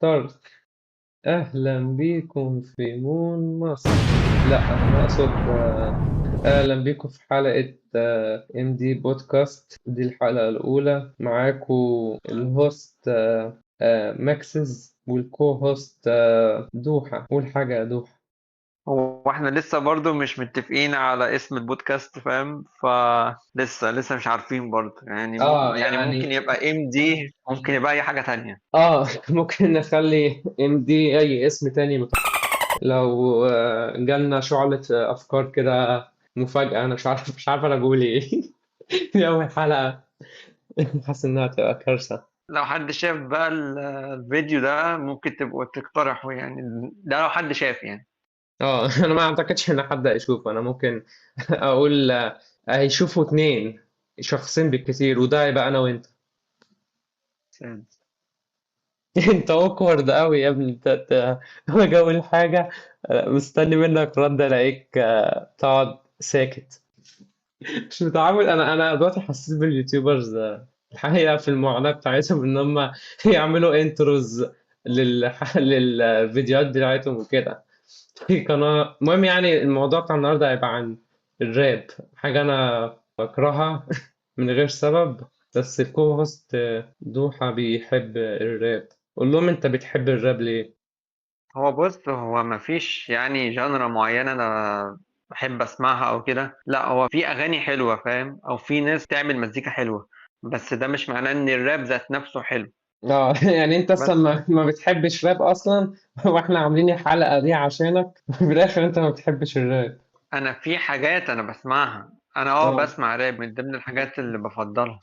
ستارت. أهلا بيكم في مون مصر. لا أنا أقصد أهلا بيكم في حلقة ام دي بودكاست. دي الحلقة الأولى معاكم الهوست ماكسز، والكو هوست دوحة. قول حاجة يا دوحة. هو احنا لسه برضو مش متفقين على اسم البودكاست، فاهم؟ فلسه مش عارفين برضو، يعني يعني ممكن يعني يبقى ام دي، ممكن يبقى اي حاجة تانية. ممكن نخلي ام دي أي اسم تاني. لو جالنا شعلة أفكار كده مفاجأة، أنا مش عارف أنا بقول إيه. دي أول حلقة. حاسس إنها تبقى كارثة. لو حد شاف بقى الفيديو ده ممكن تبقوا تقترحوا، يعني ده لو حد شاف يعني. أنا ما أعتقدش إن حد هيشوفه. أنا ممكن أقول هيشوفوا اتنين، شخصين بالكثير، وده هيبقى أنا وأنت. أنت أوكورد أوي يا ابني. أنت باجي أقول حاجة مستني منك رد، ألاقيك تقعد ساكت. مش متعود. انا دلوقتي حسيت باليوتيوبرز الحقيقه في المعاناه بتاعتهم ان هم يعملوا انتروز للفيديوهات بتاعتهم وكده في قناه. المهم يعني الموضوع بتاع النهارده هيبقى عن الراب، حاجه انا بكرهها من غير سبب. بس الكو هوست دوحة بيحب الراب. قول لهم انت بتحب الراب ليه؟ هو بص، هو مفيش يعني جانرا معينة أنا بحب أسمعها أو كده، لا هو في أغاني حلوة، فاهم؟ أو في ناس تعمل مزيكا حلوة، بس ده مش معناه إن الراب ذات نفسه حلو. يعني انت اصلا بس ما بتحبش راب اصلا. واحنا عاملين الحلقة دي عشانك. في الاخر انت ما بتحبش الراب. انا في حاجات انا بسمعها، انا اه. بسمع راب من ضمن الحاجات اللي بفضلها،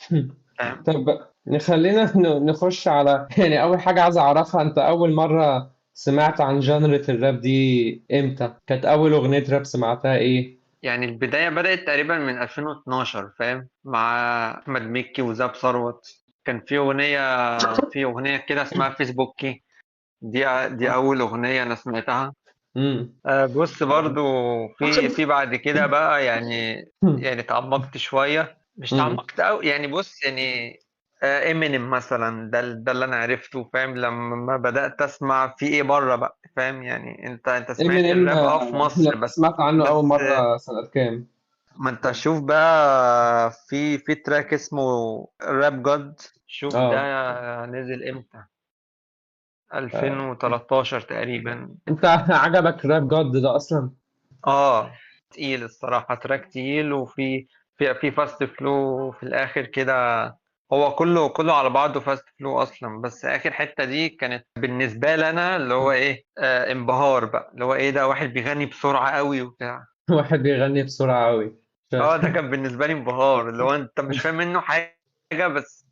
فاهم؟ طب نخلينا نخش على يعني اول حاجة عايز اعرفها. انت اول مرة سمعت عن جانرة الراب دي امتى؟ كانت اول اغنية راب سمعتها ايه؟ يعني البداية بدأت تقريبا من 2012، فاهم؟ مع احمد مكي وزاب ثروت. كان في اغنية كده اسمها فيسبوكي. دي اول اغنية انا سمعتها. امم. بص برضو، في بعد كده بقى، يعني تعمقت شوية، مش امم. تعمقت أوي يعني. بص يعني، امينيم مثلا، ده اللي انا عرفته، فاهم؟ لما بدأت اسمع في ايه بره بقى، فاهم؟ يعني انت سمعت امينيم الراب في مصر لما بس. سمعت عنه اول بس مرة سنة كام؟ ما انت شوف بقى، في تراك اسمه راب جاد، شوف ده اه. نزل امتى؟ آه. 2013 تقريبا. انت عجبك راب جاد ده اصلا؟ اه، تقيل الصراحة، تراك تقيل، في فاست فلو في الآخر كده. هو كله على بعضه فاست فلو أصلا، بس آخر حتة دي كانت بالنسبة لنا اللي هو إيه، انبهار بقى، اللي هو إيه ده، واحد بيغني بسرعة قوي وبتاع. واحد بيغني بسرعة أوي. اه، ده كان بالنسبة لي انبهار، اللي هو أنت مش فاهم منه حاجة بس،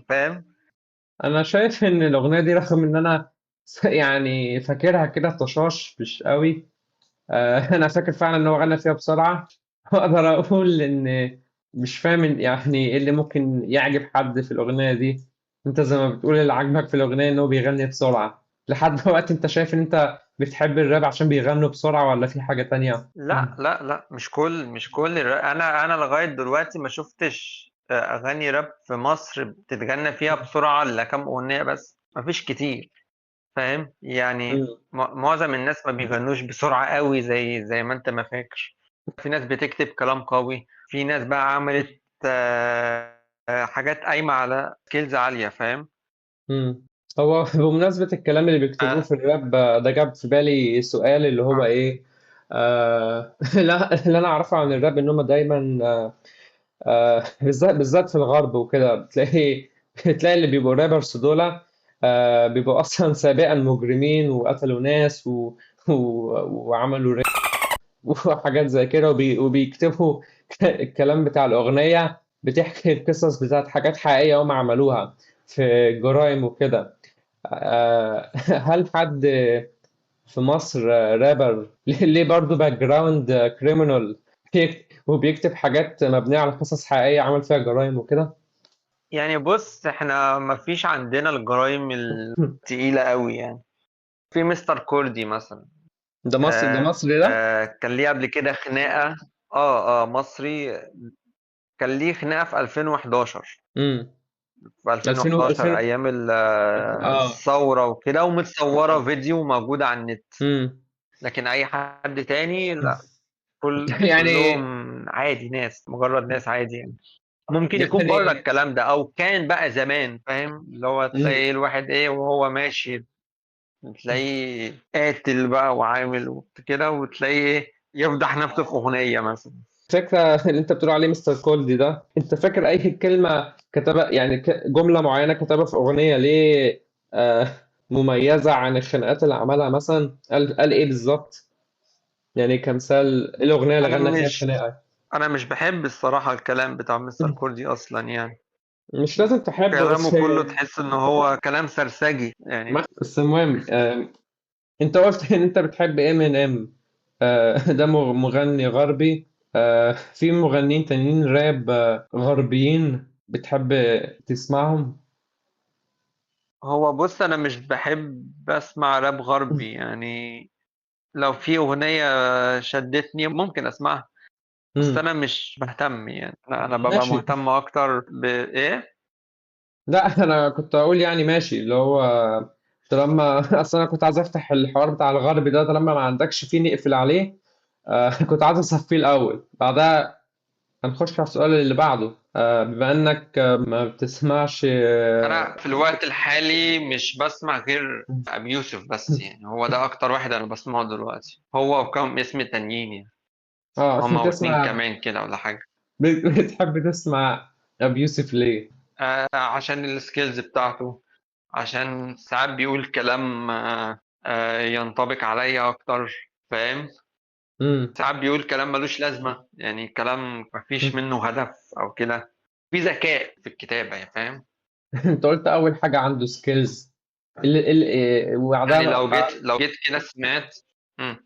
فاهم؟ أنا شايف إن الأغنية دي رغم إن أنا يعني فاكرها كده طشاش مش قوي. أنا فاكر فعلا إن هو غنى فيها بسرعة. أقدر أقول إن مش فاهم يعني إيه اللي ممكن يعجب حد في الأغنية دي. أنت زي ما بتقول اللي عاجبك في الأغنية إن هو بيغني بسرعة. لحد دلوقتي أنت شايف إن أنت بتحب الراب عشان بيغنوا بسرعة ولا في حاجة تانية؟ لا، مش كل انا لغايه دلوقتي ما شفتش اغاني راب في مصر بتتغنى فيها بسرعه الا كام اغنيه بس، ما فيش كتير، فاهم؟ يعني مم. معظم الناس ما بيغنوش بسرعه قوي زي ما انت ما فاكر. في ناس بتكتب كلام قوي، في ناس بقى عملت حاجات قايمه على سكيلز عاليه، فاهم؟ مم. هو بمناسبة الكلام اللي بيكتبوه اه في الراب ده جاب في بالي سؤال اللي هو اه إيه. لا، اللي أنا أعرفه عن الراب إن هم دايما بالذات في الغرب وكده بتلاقي اللي بيبقوا رابرز دول بيبقوا أصلا سابقا مجرمين وقتلوا ناس و... وعملوا راب وحاجات زي كده وبيكتبوا الكلام بتاع الأغنية بتحكي القصص بتاعت حاجات حقيقية هم عملوها في جرائم وكده. هل حد في مصر رابر ليه برضه باك جراوند كريمنال وبيكتب حاجات مبنية على قصص حقيقية عمل فيها جرائم وكده؟ يعني بص، احنا ما فيش عندنا الجرايم التقيله قوي يعني. في مستر كوردي مثلا، ده مصري ده؟ كان ليه قبل كده خناقة. اه مصري، كان ليه خناقة في 2011. امم. في 2000 2011 2000 ايام اه. الثورة وكده، ومتصورة فيديو موجودة على النت. امم. لكن اي حد تاني لا، يعني كلهم عادي، ناس مجرد ناس عادي يعني. ممكن يكون بره يعني الكلام ده، او كان بقى زمان، فاهم؟ اللي هو تلاقي امم. الواحد ايه وهو ماشي، تلاقيه قاتل بقى وعامل كده، وتلاقيه ايه يفضح نفسه في اغنية مثلا. فكرة اللي انت بتقول عليه مستر كولدي ده، انت فاكر اي كلمة كتبها يعني جملة معينة كتبها في اغنية ليه آه مميزة عن الخناقات اللي عملها مثلا؟ قال ايه بالظبط؟ يعني كمثال ايه الاغنية اللي انا غنى فيها مش الخناقة؟ انا مش بحب الصراحة الكلام بتاع مستر كوردي اصلا يعني. مش لازم تحبه كلامه بس. كله تحس ان هو كلام سرسجي يعني. بس المهم انت قلت ان انت بتحب ام. ده مغني غربي. في مغنيين تانيين راب غربيين بتحب تسمعهم؟ هو بص، انا مش بحب اسمع راب غربي يعني. لو في اغنية شدتني ممكن اسمعها، بس مم. انا مش مهتم يعني. انا ببقى ماشي. مهتم اكتر بايه. لا انا كنت اقول يعني ماشي اللي هو طالما اصلا انا كنت عايز افتح الحوار بتاع الغربي ده، طالما ما عندكش فيه نقفل عليه. كنت عايز اصفيه الاول، بعدها هنخش على السؤال اللي بعده. بما انك ما بتسمعش انا في الوقت الحالي مش بسمع غير ابي يوسف بس يعني، هو ده اكتر واحد انا بسمعه دلوقتي، هو وكم اسم تانيين يعني. اه هما واتنين بتسمع كمان كده ولا حاجة. بتحب تسمع ابي يوسف ليه؟ عشان السكيلز بتاعته، عشان ساعات بيقول كلام ينطبق عليا اكتر، فاهم؟ امم. ساعات بيقول كلام ملوش لازمة يعني، كلام مفيش منه هدف او كده. في ذكاء في الكتابة يعني، فاهم؟ انت قلت اول حاجه عنده سكيلز وبعدها يعني لو جيت كده سمعت. مم.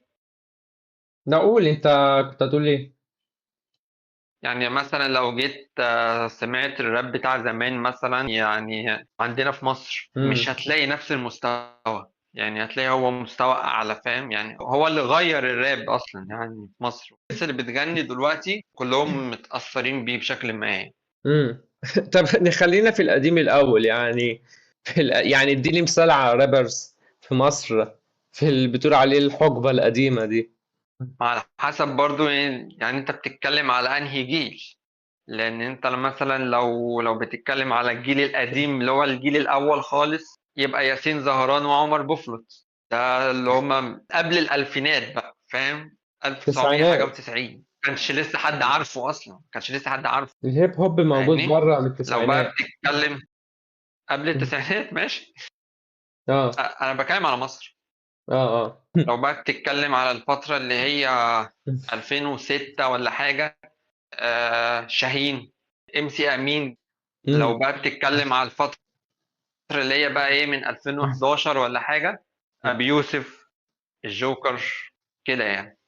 لا قول انت، كنت هتقول ايه؟ يعني مثلا لو جيت سمعت الراب بتاع زمان مثلا، يعني عندنا في مصر امم. مش هتلاقي نفس المستوى يعني، هتلاقي هو مستوى أعلى، فاهم؟ يعني هو اللي غير الراب أصلا يعني في مصر. الناس اللي بتغني دلوقتي كلهم متأثرين بيه بشكل ما يعني. امم. طب نخلينا في القديم الاول يعني. يعني اديني مثال على رابرز في مصر في اللي بتقول عليه الحقبه القديمه دي. على حسب برضو يعني أنت بتتكلم على أنهي جيل. لأن أنت مثلا لو بتتكلم على الجيل القديم اللي هو الجيل الأول خالص، يبقى ياسين زهران وعمر بوفلوت، ده اللي هم قبل الألفينات بقى، فاهم؟ 1900 حاجة التسعينات. و90 كانش لسه حد عارفه أصلا، كانش لسه حد عارفه. الهيب هوب موجود فاهمني؟ بره من لو بقى التسعينات. بتتكلم قبل التسعينات ماشي. اه أنا بتكلم على مصر. اه اه. لو بقى بتتكلم على الفترة اللي هي 2006 ولا حاجة، شاهين، ام سي امين. لو امم. بقى بتتكلم على الفترة اللي هي بقى ايه من 2011 ولا حاجة، ابي يوسف، الجوكر، كده يعني.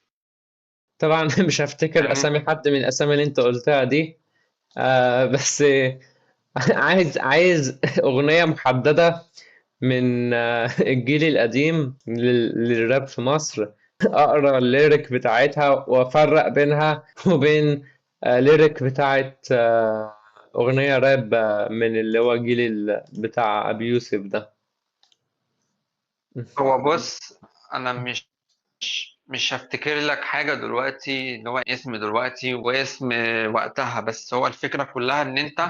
طبعا مش هفتكر فاهمني؟ اسامي حد من الاسامي اللي انت قلتها دي. بس عايز اغنيه محدده من الجيل القديم للراب في مصر، اقرا الليرك بتاعتها وافرق بينها وبين ليرك بتاعت اغنيه راب من اللي هو الجيل بتاع ابي يوسف ده. هو بص، انا مش هفتكر لك حاجة دلوقتي اللي هو اسم دلوقتي واسم وقتها، بس هو الفكرة كلها ان انت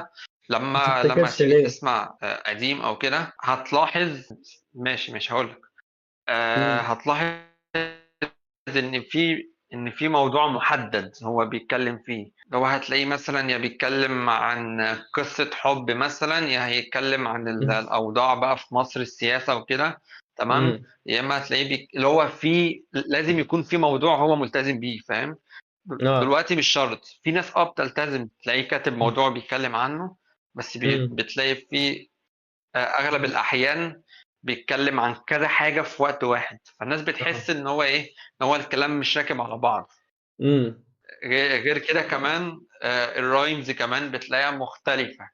ما لما تفتكرش تيجي ليه؟ تسمع قديم او كده هتلاحظ. ماشي مش هقولك. مم. هتلاحظ ان في موضوع محدد هو بيتكلم فيه. لو هتلاقيه مثلا يا بيتكلم عن قصة حب مثلا، يا هيتكلم عن الاوضاع بقى في مصر، السياسة وكده، تمام. مم. يا اما هتلاقيه اللي هو فيه لازم يكون في موضوع هو ملتزم بيه، فاهم؟ اه. دلوقتي مش شرط، في ناس بتلتزم تلاقيه كاتب موضوع بيتكلم عنه، بس مم. بتلاقي فيه اغلب الاحيان بيتكلم عن كذا حاجه في وقت واحد، فالناس اه. بتحس ان هو ايه، ان هو الكلام مش راكب على بعض. مم. غير كده كمان الرايمز كمان بتلاقيها مختلفه.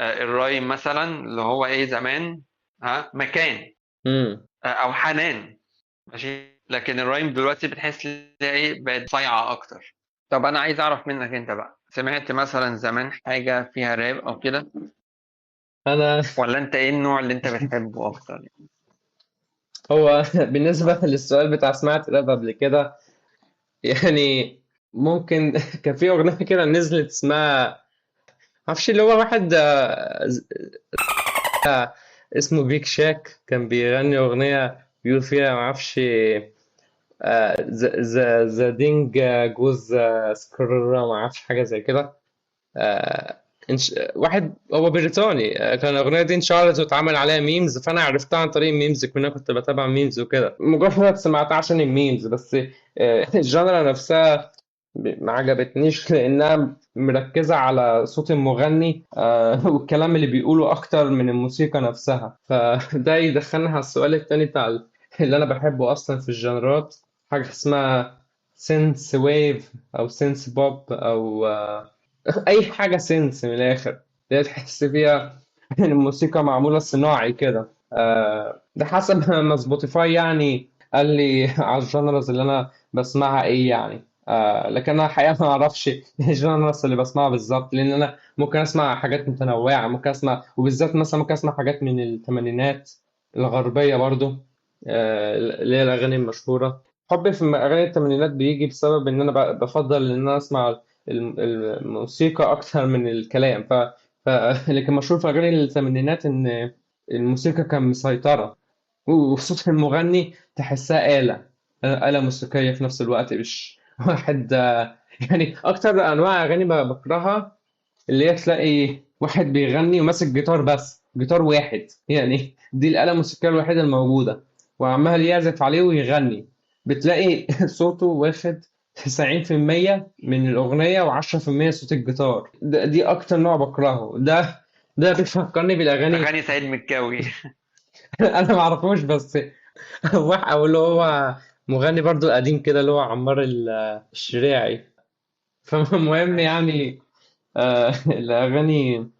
الرايم مثلا اللي هو ايه زمان، ها، مكان مم. او حنان، ماشي. لكن الرايم دلوقتي بتحس ان هي ايه بقت صايعه اكتر. طب انا عايز اعرف منك انت بقى، سمعت مثلا زمان حاجه فيها راب او كده؟ انا ولا انت ايه النوع اللي انت بتحبه اكتر؟ هو بالنسبة للسؤال بتاع سمعت راب قبل كده، يعني ممكن كان في أغنية كده نزلت اسمها، معرفش، اللي هو واحد اسمه بيك شاك كان بيغني أغنية بيقول فيها معرفش ذا دينج جوز سكرر، معرفش حاجة زي كده. آه، واحد هو بريطاني، كان الأغنية دي انشهرت واتعمل عليها ميمز، فأنا عرفتها عن طريق الميمز، كنا كنت بتابع ميمز وكده، مجرد سمعتها عشان الميمز بس. الجانرا نفسها ما عجبتنيش لأنها مركزة على صوت المغني والكلام اللي بيقوله أكتر من الموسيقى نفسها. فده يدخلنا على السؤال التاني بتاع اللي أنا بحبه أصلا في الجانرات، حاجة اسمها سينس ويف أو سينس بوب أو اي حاجه سينس من الاخر، اللي هي تحس فيها ان الموسيقى معموله صناعي كده. ده حسب ما سبوتيفاي يعني قال لي على الجانرز اللي انا بسمعها ايه يعني. لكن انا الحقيقه ما اعرفش ايه الجانرز اللي بسمعها بالظبط، لان انا ممكن اسمع حاجات متنوعه، ممكن اسمع، وبالذات مثلا ممكن اسمع حاجات من الثمانينات الغربيه برضو، اللي هي الاغاني المشهوره. حبي في اغاني الثمانينات بيجي بسبب ان انا بفضل ان انا اسمع الموسيقى اكتر من الكلام. اللي كان مشهور في اغاني الثمانينات ان الموسيقى كان مسيطرة، وصوت المغني تحسها آلة موسيقية في نفس الوقت، مش واحد يعني أكتر أنواع أغاني بكرهها اللي هي تلاقي واحد بيغني وماسك جيتار، بس جيتار واحد، يعني دي الآلة الموسيقية الوحيدة الموجودة، وعمال يعزف عليه ويغني، بتلاقي صوته واخد 90% من الأغنية و10% صوت الجيتار. دي أكتر نوع بكرهه. ده بيفكرني بالأغاني. اغاني سعيد مكاوي. أنا معرفوش بس واحد، أو اللي هو مغني برضو قديم كده اللي هو عمار الشريعي. فالمهم يعني الأغاني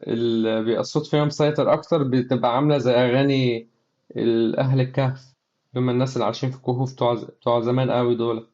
اللي بيبقى الصوت فيها مسيطر أكتر بتبقى عاملة زي أغاني أهل الكهف، هم الناس اللي عايشين في الكهوف بتوع زمان قوي دول.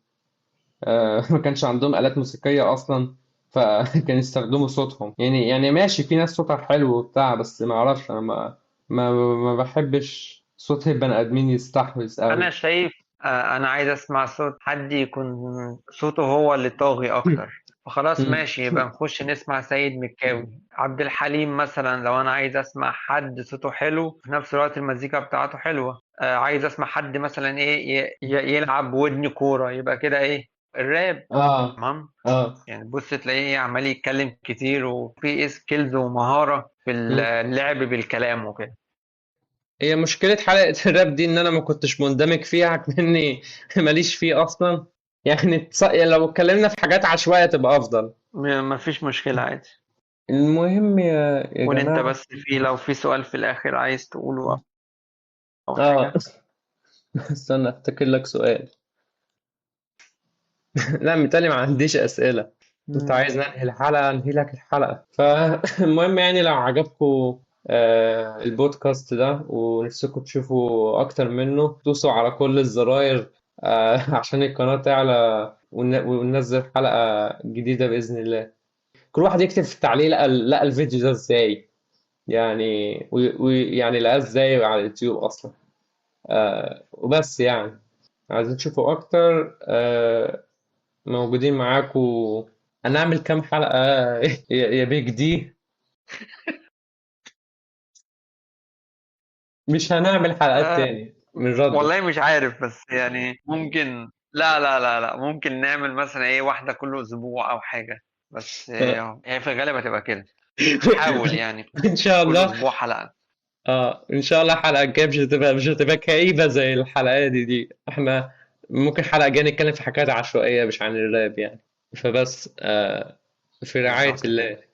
ما كانش عندهم آلات موسيقية أصلا، فكان يستخدموا صوتهم. يعني ماشي، في ناس صوتها حلو وبتاع، بس ما أعرفش أنا ما بحبش صوت البني آدمين يستحوذ انا قوي. شايف انا عايز اسمع صوت حد يكون صوته هو اللي طاغي اكتر، فخلاص ماشي، يبقى نخش نسمع سيد مكاوي. عبد الحليم مثلا، لو انا عايز اسمع حد صوته حلو في نفس الوقت المزيكا بتاعته حلوة. عايز اسمع حد مثلا ايه يلعب ودن كورة، يبقى كده ايه، الراب. آه تمام. آه يعني بص تلاقيه عمال يتكلم كتير، وفي سكيلز ومهارة في اللعب بالكلام وكده. هي مشكلة حلقة الراب دي إن أنا ما كنتش مندمج فيها كمني ماليش فيه أصلا. يعني يعني لو اتكلمنا في حاجات عشوائية تبقى أفضل. مفيش مشكلة عادي. المهم يا كون انت جماعة. بس لو في سؤال في الاخر عايز تقوله او آه حاجة. استنى أفتكر لك سؤال. لا متهيألي ما عنديش أسئلة. أنت مم. عايز ننهي الحلقة أنهي لك الحلقة. فالمهم يعني لو عجبكم البودكاست ده ونفسكم تشوفوا أكتر منه، دوسوا على كل الزراير عشان القناة تعلى وننزل حلقة جديدة بإذن الله. كل واحد يكتب في التعليق لقى الفيديو ده ازاي، يعني ويعني لقاه ازاي على اليوتيوب اصلا. وبس يعني عايزين تشوفوا اكتر موجودين معاكم. هنعمل كام حلقة يا بيج دي؟ مش هنعمل حلقات أه تاني من رده. والله مش عارف، بس يعني ممكن، لا لا لا لا، ممكن نعمل مثلا ايه واحدة كل اسبوع او حاجة. بس هي في الغالب هتبقى كده. نحاول يعني ان شاء كل الله. اسبوع حلقة. ان شاء الله الحلقة الجاية مش هتبقى كئيبة زي الحلقات دي. احنا ممكن حلقة جاية نتكلم في حاجات عشوائية مش عن الراب يعني. فبس في رعاية بالظبط كده. الله.